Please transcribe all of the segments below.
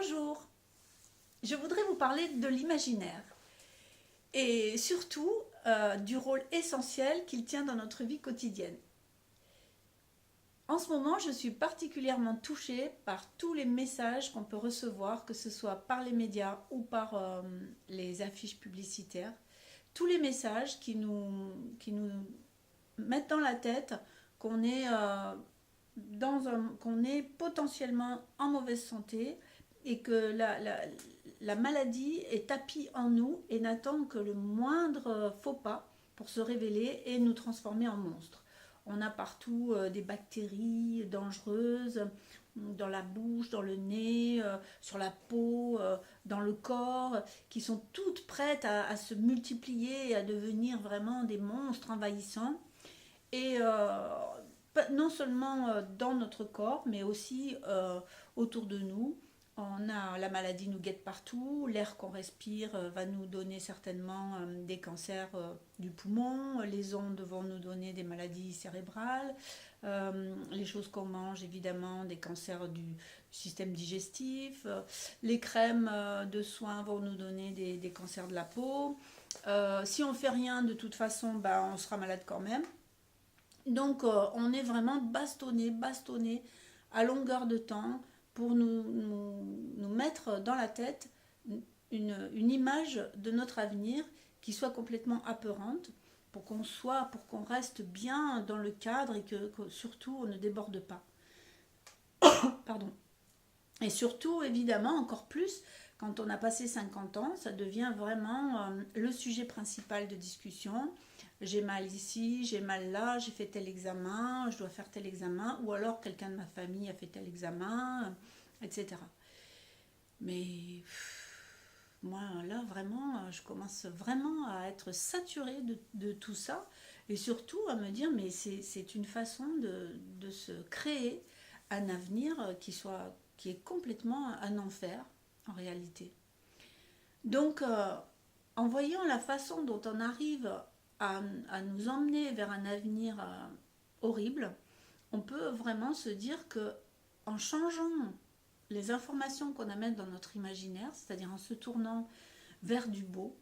Bonjour, je voudrais vous parler de l'imaginaire et surtout du rôle essentiel qu'il tient dans notre vie quotidienne. En ce moment, je suis particulièrement touchée par tous les messages qu'on peut recevoir, que ce soit par les médias ou par les affiches publicitaires. Tous les messages qui nous mettent dans la tête qu'on est, qu'on est potentiellement en mauvaise santé et que la maladie est tapie en nous et n'attend que le moindre faux pas pour se révéler et nous transformer en monstres. On a partout des bactéries dangereuses dans la bouche, dans le nez, sur la peau, dans le corps, qui sont toutes prêtes à se multiplier et à devenir vraiment des monstres envahissants. Et non seulement dans notre corps, mais aussi autour de nous. La maladie nous guette partout, l'air qu'on respire va nous donner certainement des cancers du poumon, les ondes vont nous donner des maladies cérébrales, les choses qu'on mange évidemment, des cancers du système digestif, les crèmes de soins vont nous donner des cancers de la peau. Si on fait rien, de toute façon, on sera malade quand même. Donc on est vraiment bastonné à longueur de temps pour nous mettre dans la tête une image de notre avenir qui soit complètement apeurante, pour qu'on reste bien dans le cadre et que surtout on ne déborde pas. Pardon. Et surtout, évidemment, encore plus, quand on a passé 50 ans, ça devient vraiment le sujet principal de discussion. J'ai mal ici, j'ai mal là, j'ai fait tel examen, je dois faire tel examen, ou alors quelqu'un de ma famille a fait tel examen, etc. Mais moi, là, vraiment, je commence vraiment à être saturée de tout ça, et surtout à me dire, mais c'est une façon de se créer un avenir qui est complètement un enfer, en réalité. Donc, en voyant la façon dont on arrive à nous emmener vers un avenir horrible, on peut vraiment se dire que en changeant les informations qu'on amène dans notre imaginaire, c'est-à-dire en se tournant vers du beau,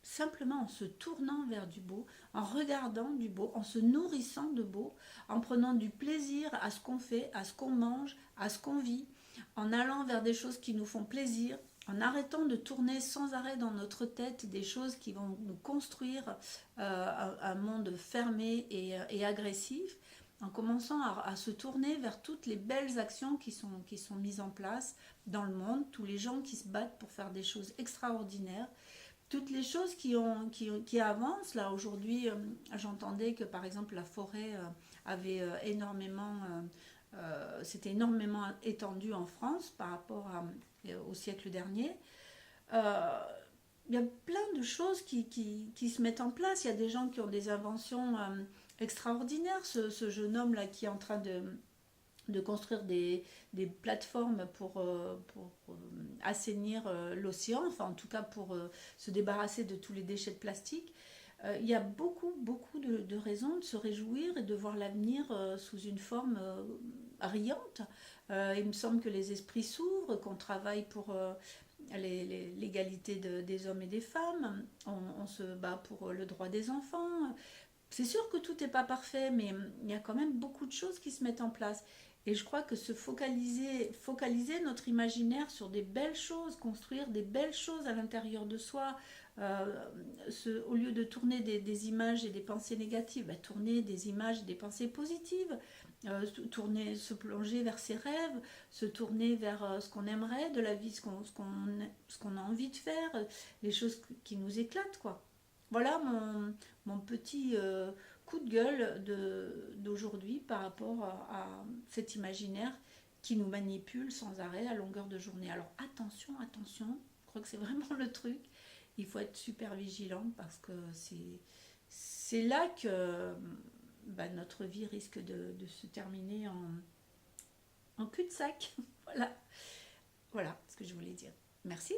simplement en se tournant vers du beau, en regardant du beau, en se nourrissant de beau, en prenant du plaisir à ce qu'on fait, à ce qu'on mange, à ce qu'on vit, en allant vers des choses qui nous font plaisir, en arrêtant de tourner sans arrêt dans notre tête des choses qui vont nous construire un monde fermé et agressif, en commençant à se tourner vers toutes les belles actions qui sont mises en place dans le monde, tous les gens qui se battent pour faire des choses extraordinaires, toutes les choses qui avancent. Là, aujourd'hui, j'entendais que, par exemple, la forêt avait s'était énormément étendue en France par rapport au siècle dernier. Euh, il y a plein de choses qui se mettent en place. Il y a des gens qui ont des inventions extraordinaires. Ce jeune homme là qui est en train de construire des plateformes pour assainir l'océan, enfin en tout cas pour se débarrasser de tous les déchets de plastique. Il y a beaucoup de raisons de se réjouir et de voir l'avenir sous une forme riante. Il me semble que les esprits s'ouvrent, qu'on travaille pour l'égalité des hommes et des femmes, on se bat pour le droit des enfants. C'est sûr que tout n'est pas parfait, mais il y a quand même beaucoup de choses qui se mettent en place. Et je crois que focaliser notre imaginaire sur des belles choses, construire des belles choses à l'intérieur de soi, au lieu de tourner des images et des pensées négatives, tourner des images et des pensées positives, se plonger vers ses rêves, se tourner vers ce qu'on aimerait de la vie, ce qu'on a envie de faire, les choses qui nous éclatent, quoi. Voilà mon petit coup de gueule d'aujourd'hui par rapport à cet imaginaire qui nous manipule sans arrêt à longueur de journée. Alors attention, je crois que c'est vraiment le truc. Il faut être super vigilant parce que c'est là que notre vie risque de se terminer en cul-de-sac. Voilà ce que je voulais dire. Merci.